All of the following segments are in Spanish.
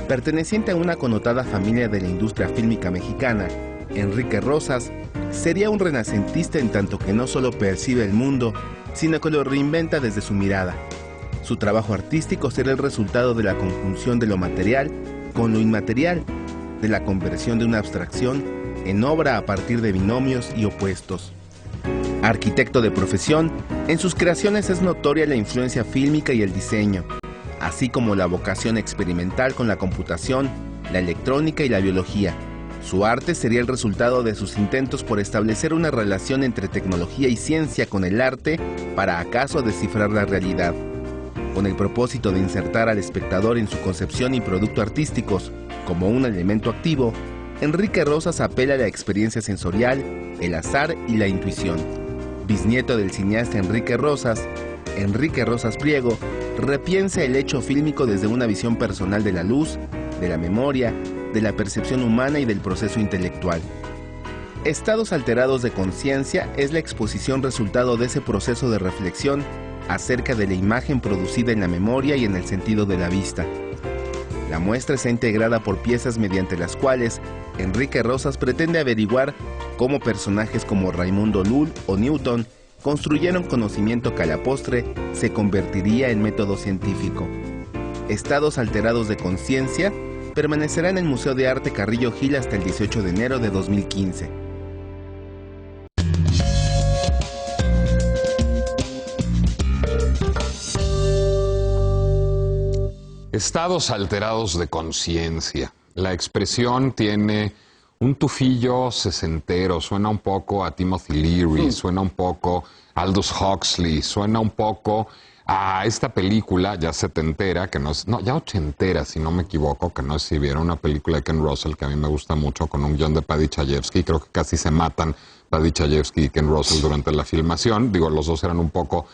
Perteneciente a una connotada familia de la industria fílmica mexicana, Enrique Rosas sería un renacentista en tanto que no solo percibe el mundo, sino que lo reinventa desde su mirada. Su trabajo artístico será el resultado de la conjunción de lo material con lo inmaterial, de la conversión de una abstracción en obra a partir de binomios y opuestos. Arquitecto de profesión, en sus creaciones es notoria la influencia fílmica y el diseño, así como la vocación experimental con la computación, la electrónica y la biología. Su arte sería el resultado de sus intentos por establecer una relación entre tecnología y ciencia con el arte para acaso descifrar la realidad. Con el propósito de insertar al espectador en su concepción y producto artísticos como un elemento activo, Enrique Rosas apela a la experiencia sensorial, el azar y la intuición. Bisnieto del cineasta Enrique Rosas Priego, repiensa el hecho fílmico desde una visión personal de la luz, de la memoria, de la percepción humana y del proceso intelectual. Estados alterados de conciencia es la exposición resultado de ese proceso de reflexión acerca de la imagen producida en la memoria y en el sentido de la vista. La muestra está integrada por piezas mediante las cuales Enrique Rosas pretende averiguar cómo personajes como Raimundo Lull o Newton construyeron conocimiento que a la postre se convertiría en método científico. Estados alterados de conciencia permanecerá en el Museo de Arte Carrillo Gil hasta el 18 de enero de 2015. Estados alterados de conciencia. La expresión tiene un tufillo sesentero, suena un poco a Timothy Leary, suena un poco a Aldous Huxley, suena un poco a esta película ya setentera, que no es, no, ya ochentera, si no me equivoco, que no es si vieron una película de Ken Russell que a mí me gusta mucho, con un guión de Paddy Chayefsky. Creo que casi se matan Paddy Chayefsky y Ken Russell durante la filmación. Digo, los dos eran un poco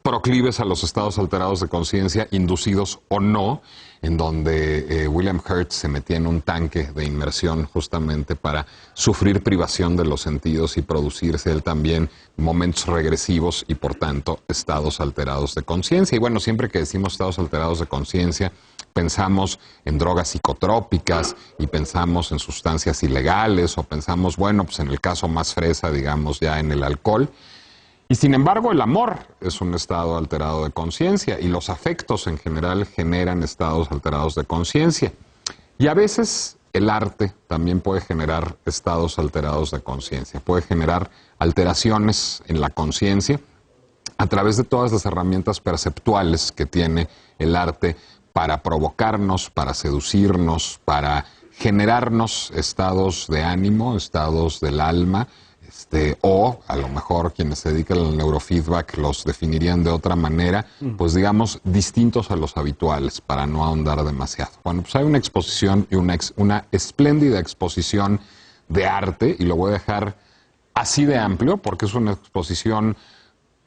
proclives a los estados alterados de conciencia, inducidos o no, en donde William Hurt se metía en un tanque de inmersión justamente para sufrir privación de los sentidos y producirse él también momentos regresivos y por tanto estados alterados de conciencia. Y bueno, siempre que decimos estados alterados de conciencia, pensamos en drogas psicotrópicas y pensamos en sustancias ilegales o pensamos, bueno, pues en el caso más fresa, digamos, ya en el alcohol. Y sin embargo, el amor es un estado alterado de conciencia y los afectos en general generan estados alterados de conciencia. Y a veces el arte también puede generar estados alterados de conciencia, puede generar alteraciones en la conciencia a través de todas las herramientas perceptuales que tiene el arte para provocarnos, para seducirnos, para generarnos estados de ánimo, estados del alma, o a lo mejor quienes se dedican al neurofeedback los definirían de otra manera, pues digamos distintos a los habituales, para no ahondar demasiado. Bueno, pues hay una exposición y una espléndida exposición de arte, y lo voy a dejar así de amplio porque es una exposición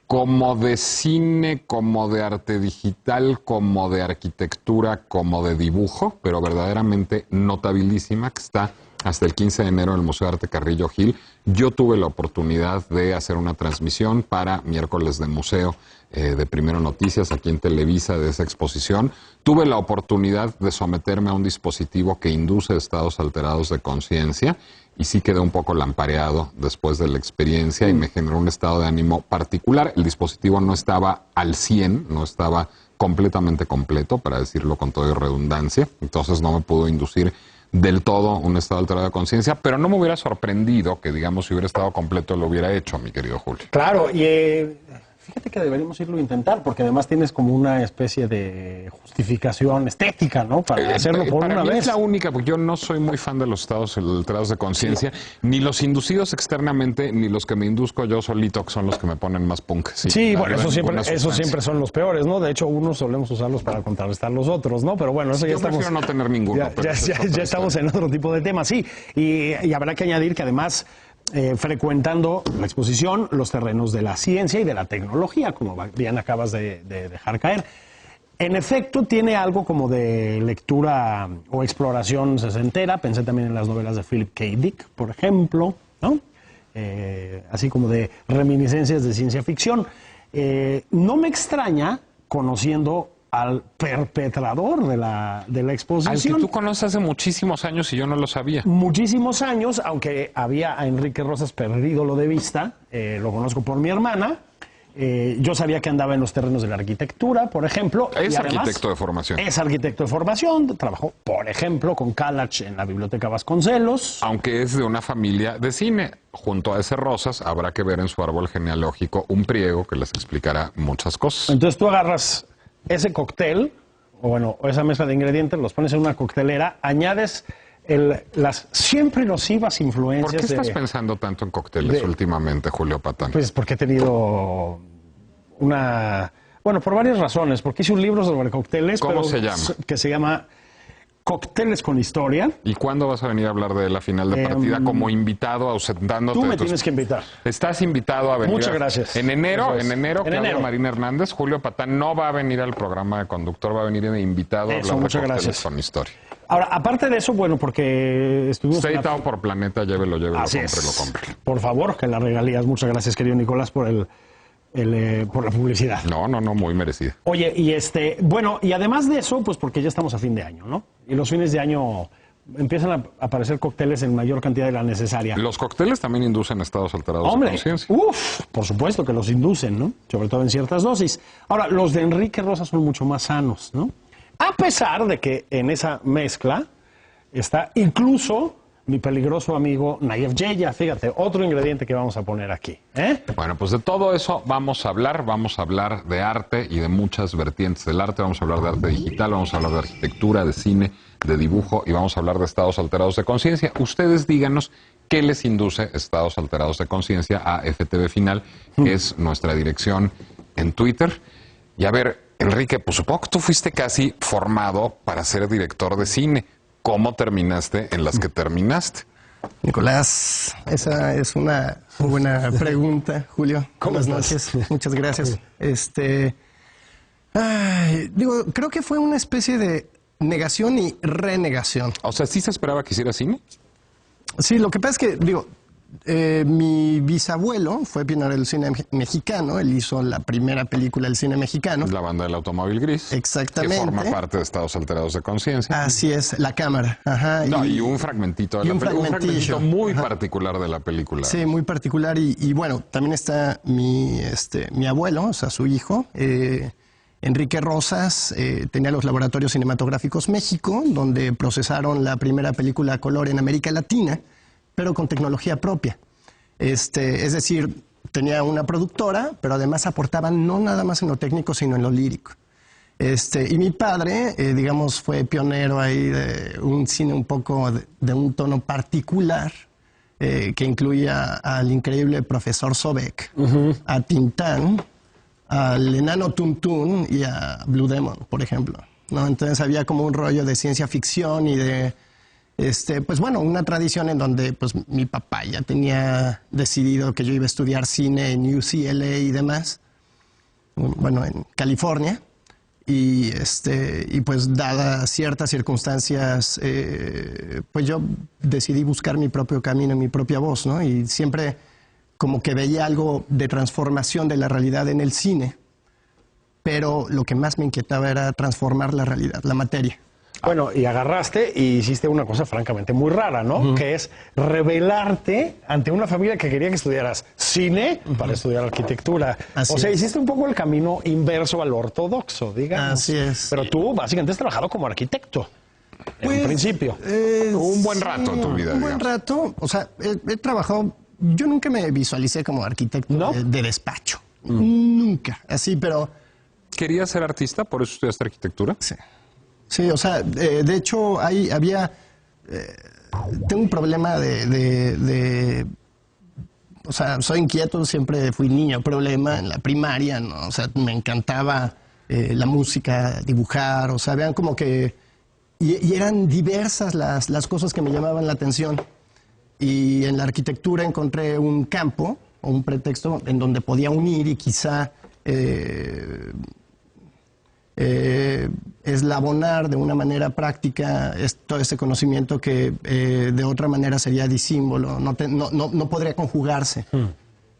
como de cine, como de arte digital, como de arquitectura, como de dibujo, pero verdaderamente notabilísima, que está hasta el 15 de enero en el Museo de Arte Carrillo Gil. Yo tuve la oportunidad de hacer una transmisión para Miércoles de Museo de Primero Noticias, aquí en Televisa, de esa exposición. Tuve la oportunidad de someterme a un dispositivo que induce estados alterados de conciencia y sí quedé un poco lampareado después de la experiencia y me generó un estado de ánimo particular. El dispositivo no estaba al 100, no estaba completamente completo, para decirlo con toda redundancia, entonces no me pudo inducir del todo un estado alterado de conciencia, pero no me hubiera sorprendido que, digamos, si hubiera estado completo lo hubiera hecho, mi querido Julio. Claro, y fíjate que deberíamos irlo a intentar, porque además tienes como una especie de justificación estética, ¿no? Para hacerlo por para una mí vez. Es la única, porque yo no soy muy fan de los estados alterados de conciencia, ni los inducidos externamente, ni los que me induzco yo solito, que son los que me ponen más punk. Sí, bueno, esos siempre son los peores, ¿no? De hecho, unos solemos usarlos para contrarrestar los otros, ¿no? Pero bueno, eso ya estamos... Yo prefiero no tener ninguno. Ya estamos en otro tipo de temas, sí. Y habrá que añadir que además... frecuentando la exposición, los terrenos de la ciencia y de la tecnología, como bien acabas de dejar caer. En efecto, tiene algo como de lectura o exploración sesentera. Pensé también en las novelas de Philip K. Dick, por ejemplo, ¿no? Así como de reminiscencias de ciencia ficción. No me extraña, conociendo al perpetrador de la exposición. Al que tú conoces hace muchísimos años y yo no lo sabía. Muchísimos años, aunque había a Enrique Rosas perdido lo de vista, lo conozco por mi hermana. Yo sabía que andaba en los terrenos de la arquitectura, por ejemplo. Es y además, arquitecto de formación. Es arquitecto de formación. Trabajó, por ejemplo, con Kalach en la Biblioteca Vasconcelos. Aunque es de una familia de cine. Junto a ese Rosas habrá que ver en su árbol genealógico un priego que les explicará muchas cosas. Entonces tú agarras ese cóctel, o esa mezcla de ingredientes, los pones en una coctelera, añades las siempre nocivas influencias. ¿Por qué estás pensando tanto en cócteles últimamente, Julio Patán? Pues porque he tenido por varias razones, porque hice un libro sobre cócteles. ¿Cómo se llama? Que se llama Cócteles con Historia. ¿Y cuándo vas a venir a hablar de la final de partida como invitado, ausentándote? Tú me tienes que invitar. Estás invitado a venir. Muchas gracias. En enero, Claudia Marina Hernández, Julio Patán no va a venir al programa de conductor, va a venir de invitado a hablar de Cócteles con Historia. Ahora, aparte de eso, porque estuvimos... Está editado por Planeta, llévelo, Así compre. Por favor, que las regalías. Muchas gracias, querido Nicolás, por la publicidad. No, muy merecida. Oye, y además de eso, pues porque ya estamos a fin de año, ¿no? Y los fines de año empiezan a aparecer cócteles en mayor cantidad de la necesaria. Los cócteles también inducen estados alterados de conciencia. Por supuesto que los inducen, ¿no? Sobre todo en ciertas dosis. Ahora, los de Enrique Rosas son mucho más sanos, ¿no? A pesar de que en esa mezcla está incluso mi peligroso amigo Nayef Yeya. Fíjate, otro ingrediente que vamos a poner aquí. Bueno, pues de todo eso vamos a hablar de arte y de muchas vertientes del arte. Vamos a hablar de arte digital, vamos a hablar de arquitectura, de cine, de dibujo y vamos a hablar de estados alterados de conciencia. Ustedes díganos qué les induce estados alterados de conciencia a FTV Final, que es nuestra dirección en Twitter. Y a ver, Enrique, pues supongo que tú fuiste casi formado para ser director de cine. ¿Cómo terminaste en las que terminaste? Nicolás, esa es una muy buena pregunta, Julio. Buenas noches, muchas gracias. Creo que fue una especie de negación y renegación. O sea, ¿sí se esperaba que hiciera cine? Sí, lo que pasa es que, mi bisabuelo fue pionero del cine mexicano. Él hizo la primera película del cine mexicano. La banda del automóvil gris. Exactamente. Que forma parte de estados alterados de conciencia. Así es, La Cámara. Ajá. Y un fragmentito de la película. Un fragmentito muy particular de la película. Sí, muy particular. Y bueno, también está mi abuelo, o sea, su hijo, Enrique Rosas, tenía los Laboratorios Cinematográficos México, donde procesaron la primera película a color en América Latina, pero con tecnología propia. Es decir, tenía una productora, pero además aportaban no nada más en lo técnico, sino en lo lírico. Y mi padre, fue pionero ahí de un cine un poco de un tono particular, que incluía al increíble profesor Sobek, a Tintán, al enano Tuntún y a Blue Demon, por ejemplo, ¿no? Entonces había como un rollo de ciencia ficción y de... una tradición en donde pues mi papá ya tenía decidido que yo iba a estudiar cine en UCLA y demás, en California, y pues dadas ciertas circunstancias, pues yo decidí buscar mi propio camino, mi propia voz, ¿no? Y siempre como que veía algo de transformación de la realidad en el cine, pero lo que más me inquietaba era transformar la realidad, la materia. Bueno, y agarraste y hiciste una cosa francamente muy rara, ¿no? Que es revelarte ante una familia que quería que estudiaras cine para estudiar arquitectura. Así hiciste un poco el camino inverso al ortodoxo, digamos. Así es. Pero tú básicamente has trabajado como arquitecto, en principio. Un buen rato en tu vida, Un buen rato. O sea, he trabajado... Yo nunca me visualicé como arquitecto de despacho. Nunca. Así, pero... ¿Querías ser artista? ¿Por eso estudiaste arquitectura? Sí. Sí, o sea, de hecho, tengo un problema o sea, soy inquieto, siempre fui niño problema en la primaria, ¿no? O sea, me encantaba la música, dibujar, o sea, vean como que... Y eran diversas las cosas que me llamaban la atención. Y en la arquitectura encontré un campo o un pretexto en donde podía unir y quizá eslabonar de una manera práctica todo ese conocimiento que de otra manera sería disímbolo, no podría conjugarse.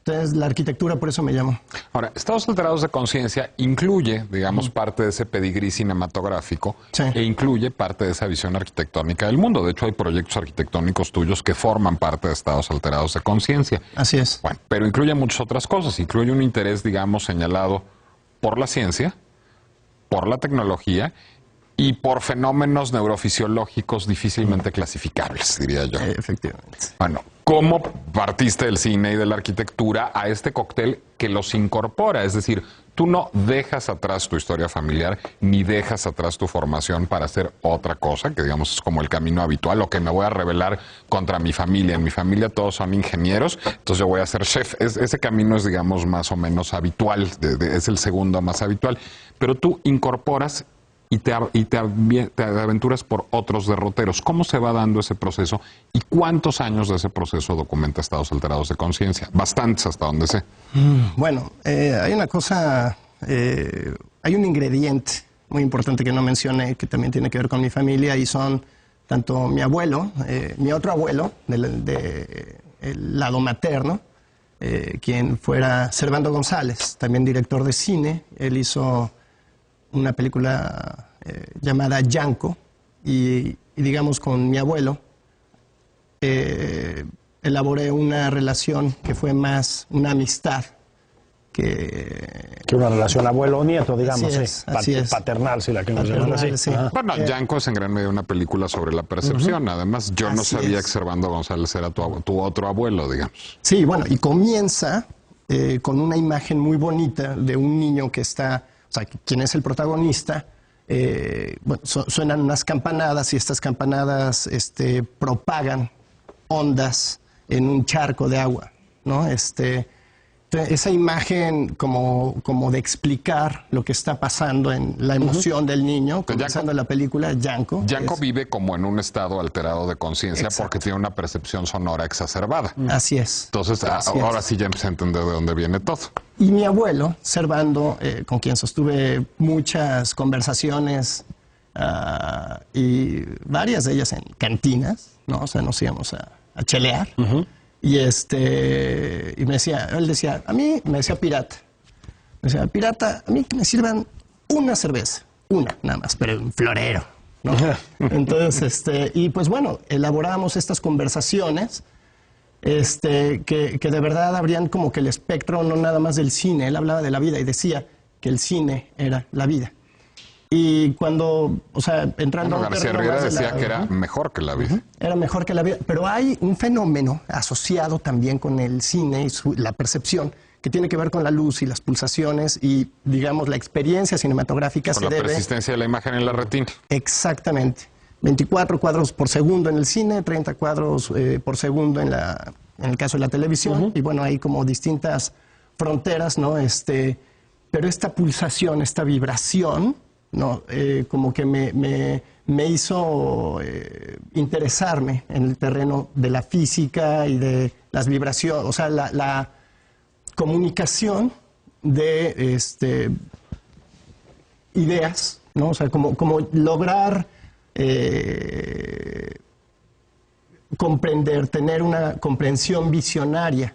Entonces, la arquitectura por eso me llamó. Ahora, Estados Alterados de Conciencia incluye, digamos, parte de ese pedigrí cinematográfico e incluye parte de esa visión arquitectónica del mundo. De hecho, hay proyectos arquitectónicos tuyos que forman parte de Estados Alterados de Conciencia. Así es. Bueno, pero incluye muchas otras cosas. Incluye un interés, digamos, señalado por la ciencia, por la tecnología y por fenómenos neurofisiológicos difícilmente clasificables, diría yo. Efectivamente. Bueno, ¿cómo partiste del cine y de la arquitectura a este cóctel que los incorpora? Es decir, tú no dejas atrás tu historia familiar ni dejas atrás tu formación para hacer otra cosa, que digamos es como el camino habitual, o que me voy a rebelar contra mi familia. En mi familia todos son ingenieros, entonces yo voy a ser chef. Ese camino es, digamos, más o menos habitual, es el segundo más habitual. Pero tú incorporas y te aventuras por otros derroteros. ¿Cómo se va dando ese proceso y cuántos años de ese proceso documenta Estados Alterados de Conciencia? Bastantes, hasta donde sé. Bueno, hay una cosa, hay un ingrediente muy importante que no mencioné, que también tiene que ver con mi familia, y son tanto mi abuelo, mi otro abuelo, del lado materno, quien fuera Servando González, también director de cine. Él hizo una película llamada Yanko, y digamos con mi abuelo elaboré una relación que fue más una amistad que una relación abuelo-nieto, digamos, así es. Paternal, si la queremos llamar así. Sí. Bueno, Yanko es en gran medida una película sobre la percepción. Además, yo no sabía que Servando González era tu otro abuelo, digamos. Sí, bueno, y comienza con una imagen muy bonita de un niño que está, o sea, quien es el protagonista. Bueno, suenan unas campanadas, y estas campanadas propagan ondas en un charco de agua, ¿no? Esa imagen como de explicar lo que está pasando en la emoción del niño, comenzando la película, Yanko. Yanko vive como en un estado alterado de conciencia porque tiene una percepción sonora exacerbada. Así es. Entonces, ahora sí ya empecé a entender de dónde viene todo. Y mi abuelo, Servando, con quien sostuve muchas conversaciones, y varias de ellas en cantinas, ¿no? O sea, nos íbamos a chelear. Y y me decía, él decía, a mí me decía pirata. Me decía, pirata, a mí que me sirvan una cerveza, una nada más, pero en florero, ¿no? Entonces, y pues bueno, elaborábamos estas conversaciones, que de verdad abrían como que el espectro no nada más del cine. Él hablaba de la vida y decía que el cine era la vida. Y cuando, o sea, entrando a un García Riera decía que era mejor que la vida. Era mejor que la vida. Pero hay un fenómeno asociado también con el cine y la percepción, que tiene que ver con la luz y las pulsaciones y, digamos, la experiencia cinematográfica con la persistencia de la imagen en la retina. Exactamente. 24 cuadros por segundo en el cine, 30 cuadros por segundo en el caso de la televisión. Y bueno, hay como distintas fronteras, ¿no? Pero esta pulsación, esta vibración, ¿no? Como que me hizo interesarme en el terreno de la física y de las vibraciones, o sea, la comunicación de ideas, ¿no? O sea, como lograr comprender, tener una comprensión visionaria,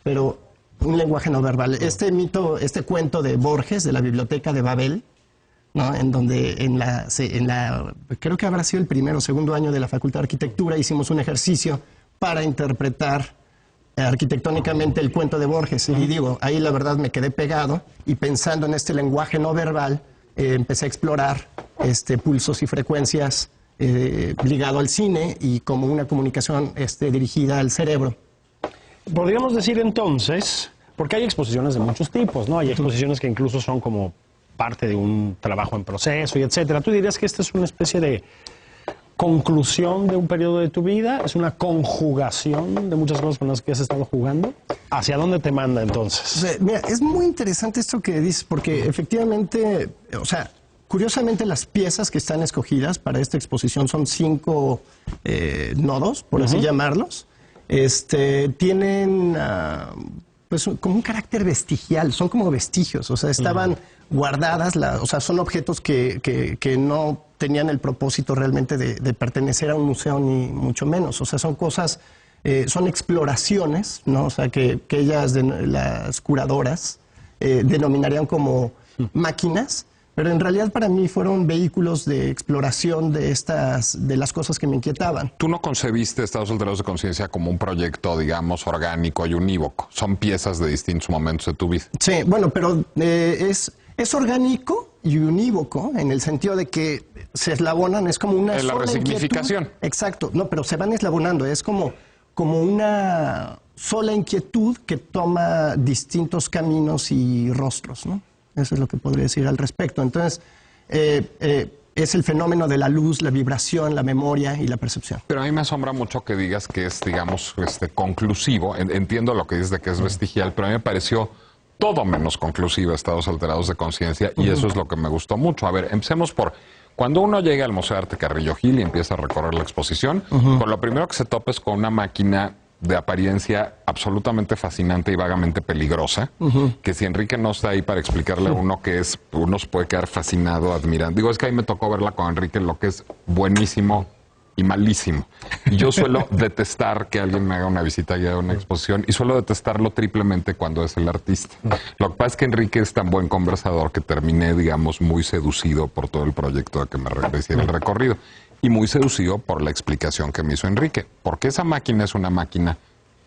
pero un lenguaje no verbal. Este cuento de Borges, de la Biblioteca de Babel, ¿no? En donde creo que habrá sido el primero o segundo año de la Facultad de Arquitectura, hicimos un ejercicio para interpretar arquitectónicamente el cuento de Borges. Y digo, ahí la verdad me quedé pegado, y pensando en este lenguaje no verbal, empecé a explorar pulsos y frecuencias ligado al cine y como una comunicación dirigida al cerebro. Podríamos decir entonces, porque hay exposiciones de muchos tipos, ¿no? Hay exposiciones que incluso son como parte de un trabajo en proceso y etcétera. ¿Tú dirías que esta es una especie de conclusión de un periodo de tu vida? ¿Es una conjugación de muchas cosas con las que has estado jugando? ¿Hacia dónde te manda entonces? Mira, es muy interesante esto que dices, porque efectivamente, o sea, curiosamente las piezas que están escogidas para esta exposición son 5 nodos, por así llamarlos. Tienen pues como un carácter vestigial, son como vestigios, o sea, estaban guardadas, o sea, son objetos que no tenían el propósito realmente de pertenecer a un museo, ni mucho menos. O sea, son cosas son exploraciones, ¿no? O sea, que ellas, las curadoras, denominarían como máquinas, pero en realidad para mí fueron vehículos de exploración de las cosas que me inquietaban. Tú no concebiste Estados Alterados de Conciencia como un proyecto, digamos, orgánico y unívoco. Son piezas de distintos momentos de tu vida. Sí, bueno, pero es orgánico y unívoco en el sentido de que se eslabonan, es como una la resignificación. Inquietud. Exacto, no, pero se van eslabonando, es como una sola inquietud que toma distintos caminos y rostros, ¿no? Eso es lo que podría decir al respecto. Entonces, es el fenómeno de la luz, la vibración, la memoria y la percepción. Pero a mí me asombra mucho que digas que es, digamos, conclusivo. Entiendo lo que dices de que es vestigial, pero a mí me pareció todo menos conclusivo Estados Alterados de Conciencia, y eso es lo que me gustó mucho. A ver, empecemos por... Cuando uno llega al Museo de Arte Carrillo Gil y empieza a recorrer la exposición, con lo primero que se topa es con una máquina de apariencia absolutamente fascinante y vagamente peligrosa, que si Enrique no está ahí para explicarle a uno qué es, uno se puede quedar fascinado, admirando. Digo, es que ahí me tocó verla con Enrique, lo que es buenísimo y malísimo. Y yo suelo detestar que alguien me haga una visita y haga una exposición, y suelo detestarlo triplemente cuando es el artista. Lo que pasa es que Enrique es tan buen conversador que terminé, digamos, muy seducido por todo el proyecto de que me hiciera el recorrido. Y muy seducido por la explicación que me hizo Enrique. Porque esa máquina es una máquina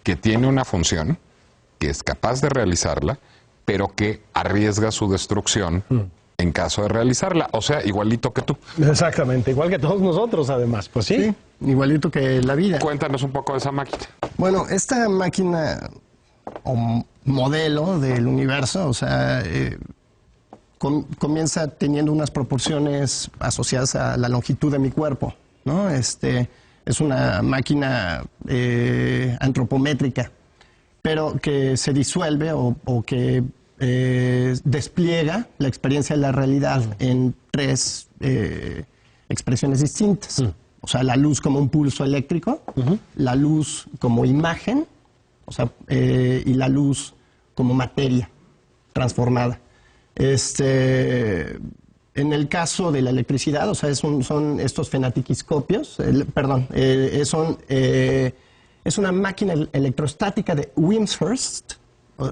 que tiene una función, que es capaz de realizarla, pero que arriesga su destrucción en caso de realizarla. O sea, igualito que tú. Exactamente, igual que todos nosotros, además. Pues sí. Sí, igualito que la vida. Cuéntanos un poco de esa máquina. Bueno, esta máquina o modelo del universo, o sea... comienza teniendo unas proporciones asociadas a la longitud de mi cuerpo, ¿no? Es una máquina antropométrica, pero que se disuelve o que despliega la experiencia de la realidad en tres expresiones distintas. O sea, la luz como un pulso eléctrico, la luz como imagen, o sea, y la luz como materia transformada. En el caso de la electricidad, o sea, son estos fenatiquiscopios, es una máquina electrostática de Wimshurst.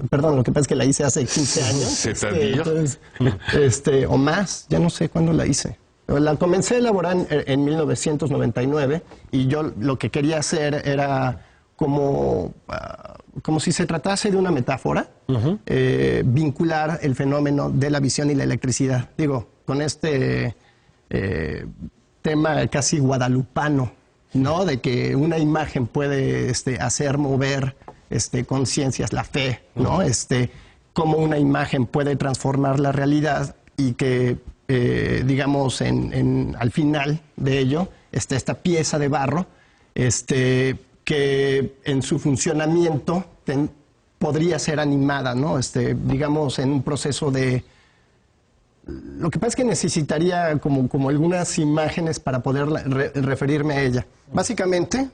Perdón, lo que pasa es que la hice hace 15 años. Entonces, o más, ya no sé cuándo la hice. La comencé a elaborar en 1999 y yo lo que quería hacer era como si se tratase de una metáfora, vincular el fenómeno de la visión y la electricidad. Digo, con este tema casi guadalupano, ¿no? De que una imagen puede hacer mover conciencias, la fe, ¿no? Cómo una imagen puede transformar la realidad y que, digamos, al final de ello, esta pieza de barro, que en su funcionamiento podría ser animada, ¿no? Digamos, en un proceso de... Lo que pasa es que necesitaría como algunas imágenes para poder referirme a ella. Básicamente,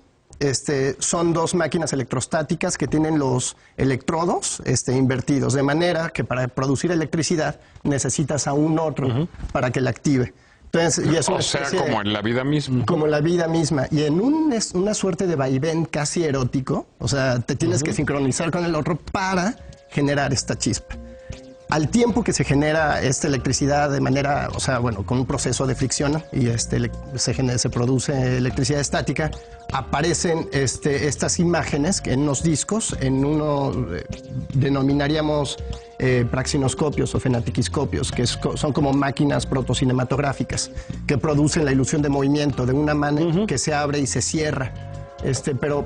son dos máquinas electrostáticas que tienen los electrodos invertidos, de manera que para producir electricidad necesitas a un otro para que la active. Entonces, y es una especie, como en la vida misma. Como la vida misma. Y en una suerte de vaivén casi erótico, o sea, te tienes que sincronizar con el otro para generar esta chispa. Al tiempo que se genera esta electricidad de manera, o sea, bueno, con un proceso de fricción y se produce electricidad estática, aparecen estas imágenes en unos discos, en uno denominaríamos praxinoscopios o fenatiquiscopios, que son como máquinas protocinematográficas que producen la ilusión de movimiento de una mano que se abre y se cierra,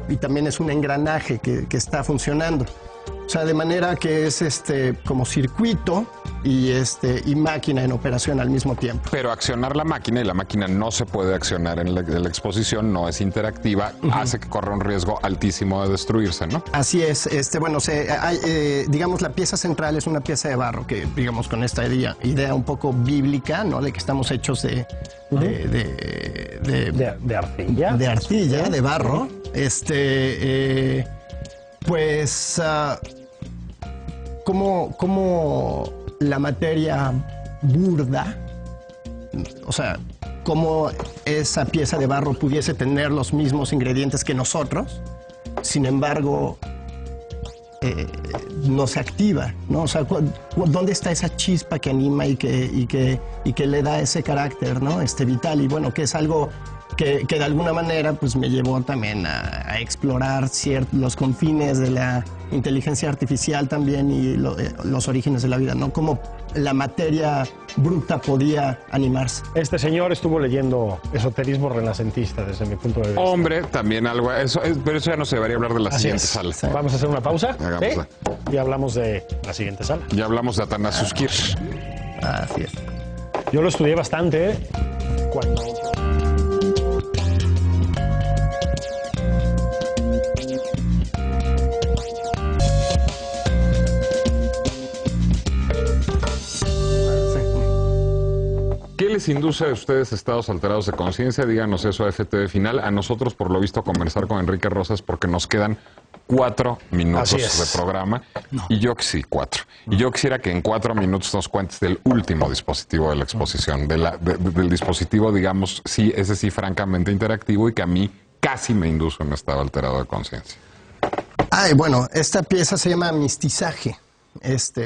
y también es un engranaje que está funcionando. O sea, de manera que es como circuito y máquina en operación al mismo tiempo. Pero accionar la máquina, y la máquina no se puede accionar en la exposición, no es interactiva, hace que corra un riesgo altísimo de destruirse, ¿no? Así es. Bueno, digamos, la pieza central es una pieza de barro que, digamos, con esta idea un poco bíblica, ¿no? De que estamos hechos de arcilla. De arcilla, de barro. Pues, como la materia burda, o sea, cómo esa pieza de barro pudiese tener los mismos ingredientes que nosotros, sin embargo, no se activa, ¿no? O sea, ¿dónde está esa chispa que anima y que le da ese carácter, ¿no? Vital, y bueno, que es algo que de alguna manera pues me llevó también a explorar los confines de la inteligencia artificial también y los orígenes de la vida, ¿no? Cómo la materia bruta podía animarse. Este señor estuvo leyendo esoterismo renacentista desde mi punto de vista. Hombre, también algo, pero eso ya no se debería hablar de la siguiente sala. Sí. Vamos a hacer una pausa. Hagámosla. Y hablamos de la siguiente sala. Ya hablamos de Atanasius Kirch. Así es. Yo lo estudié bastante cuando... ¿Qué les induce a ustedes estados alterados de conciencia? Díganos eso a FTV Final. A nosotros, por lo visto, conversar con Enrique Rosas porque nos quedan 4 minutos de programa. No. Y yo sí, 4. Y yo quisiera que en 4 minutos nos cuentes del último dispositivo de la exposición, del dispositivo, digamos, sí, ese sí, francamente interactivo y que a mí casi me induce a un estado alterado de conciencia. Ay, bueno, esta pieza se llama Mistizaje.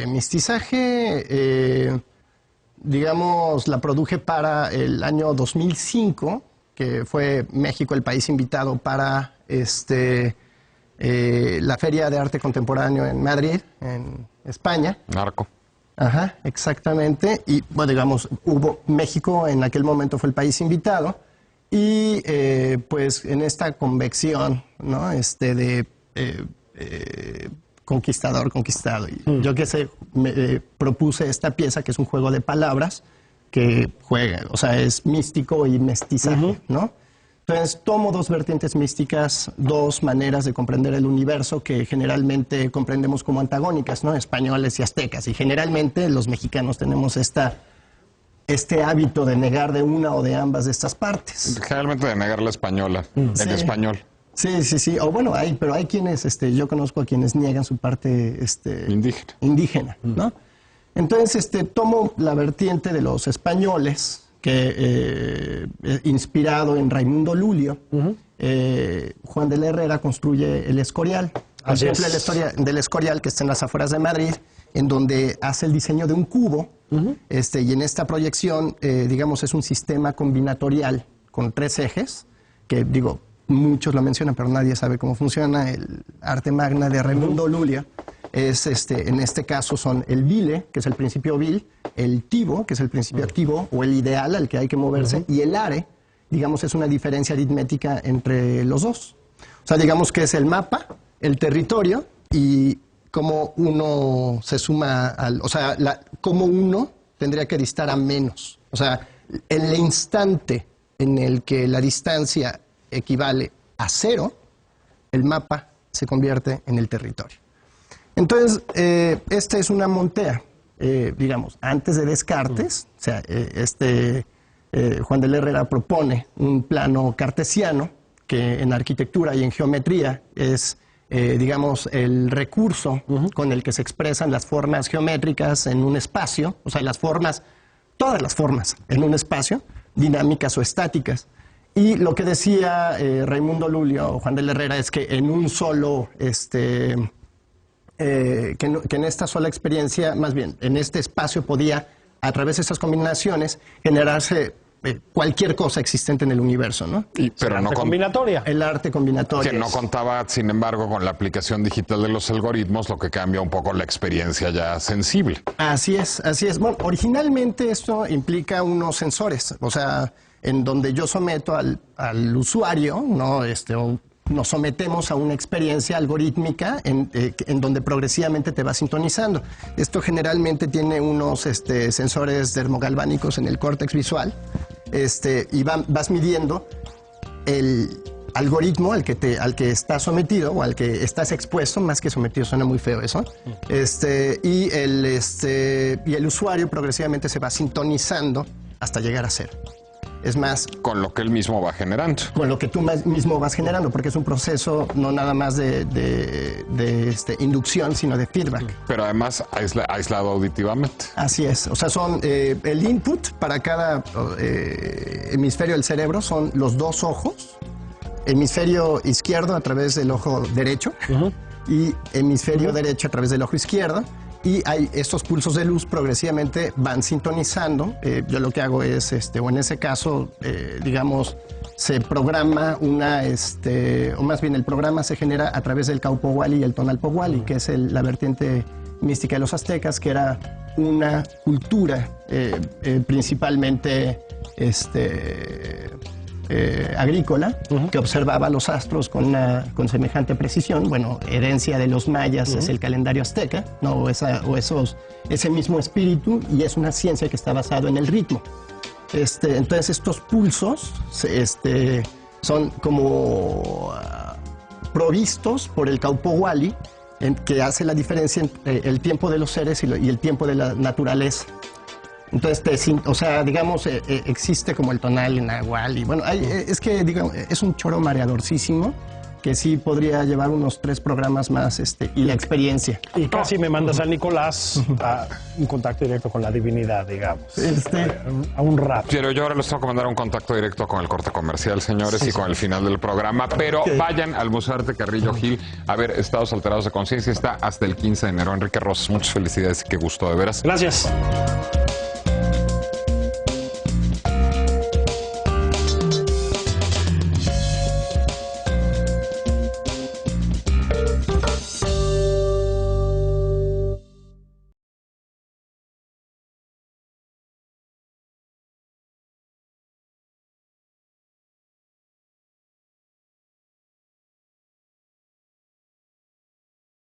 Mistizaje... digamos, la produje para el año 2005, que fue México el país invitado para la Feria de Arte Contemporáneo en Madrid, en España. Narco. Ajá, exactamente. Y, bueno, digamos, México en aquel momento fue el país invitado. Y, pues, en esta convección, ¿no? Conquistador, conquistado. Y yo que sé, me propuse esta pieza que es un juego de palabras que juega, o sea, es místico y mestizaje, ¿no? Entonces, tomo 2 vertientes místicas, 2 maneras de comprender el universo que generalmente comprendemos como antagónicas, ¿no? Españoles y aztecas. Y generalmente los mexicanos tenemos este hábito de negar de una o de ambas de estas partes. Generalmente de negar la española, en español. Sí. O bueno, pero hay quienes, yo conozco a quienes niegan su parte indígena, ¿no? Entonces, tomo la vertiente de los españoles, que inspirado en Raimundo Lulio, Juan de la Herrera construye el Escorial. Por ejemplo, la historia del Escorial, que está en las afueras de Madrid, en donde hace el diseño de un cubo, y en esta proyección, digamos, es un sistema combinatorial con 3 ejes, que digo, muchos lo mencionan, pero nadie sabe cómo funciona. El arte magna de Raimundo Lulio es, en este caso, son el vile, que es el principio vil, el tivo, que es el principio activo, o el ideal al que hay que moverse, y el are, digamos, es una diferencia aritmética entre los dos. O sea, digamos que es el mapa, el territorio, y cómo uno se suma o sea, cómo uno tendría que distar a menos. O sea, el instante en el que la distancia equivale a 0, el mapa se convierte en el territorio. Entonces, esta es una montea, digamos, antes de Descartes, o sea, Juan de la Herrera propone un plano cartesiano que en arquitectura y en geometría es, digamos, el recurso con el que se expresan las formas geométricas en un espacio, o sea, las formas, todas las formas en un espacio, dinámicas o estáticas. Y lo que decía Raimundo Lulio o Juan de la Herrera es que en un solo, que en esta sola experiencia, más bien, en este espacio podía, a través de estas combinaciones, generarse cualquier cosa existente en el universo, ¿no? Pero no combinatoria. El arte combinatorio. Que no contaba, sin embargo, con la aplicación digital de los algoritmos, lo que cambia un poco la experiencia ya sensible. Así es, así es. Bueno, originalmente esto implica unos sensores, o sea, en donde yo someto al usuario, ¿no? O nos sometemos a una experiencia algorítmica en donde progresivamente te va sintonizando. Esto generalmente tiene unos sensores dermogalvánicos en el córtex visual, y vas midiendo el algoritmo al que estás sometido o al que estás expuesto, más que sometido, suena muy feo eso, y el usuario progresivamente se va sintonizando hasta llegar a 0. Es más... Con lo que él mismo va generando. Con lo que tú mismo vas generando, porque es un proceso no nada más de inducción, sino de feedback. Pero además aislado auditivamente. Así es. O sea, son el input para cada hemisferio del cerebro son los 2 ojos hemisferio izquierdo a través del ojo derecho y hemisferio derecho a través del ojo izquierdo. Y hay estos pulsos de luz progresivamente van sintonizando. Yo lo que hago es, o en ese caso, digamos, se programa o más bien el programa se genera a través del Caupohualli y el Tonalpohualli, que es la vertiente mística de los aztecas, que era una cultura principalmente agrícola, que observaba los astros con semejante precisión. Bueno, herencia de los mayas es el calendario azteca, ¿no? Ese mismo espíritu, y es una ciencia que está basada en el ritmo. Entonces estos pulsos son como provistos por el Caupohualli, que hace la diferencia entre el tiempo de los seres y el tiempo de la naturaleza. Entonces, digamos, existe como el tonal en Nahual, y bueno, es que, digamos, es un choro mareadorcísimo que sí podría llevar unos 3 programas más, y la experiencia. Y casi me mandas al Nicolás a un contacto directo con la divinidad, digamos. A un rato. Pero yo ahora les tengo que mandar un contacto directo con el corte comercial, señores, y con el final del programa. Pero vayan al Museo de Arte Carrillo Gil a ver Estados Alterados de Conciencia. Está hasta el 15 de enero. Enrique Rosas, muchas felicidades y qué gusto, de veras. Gracias.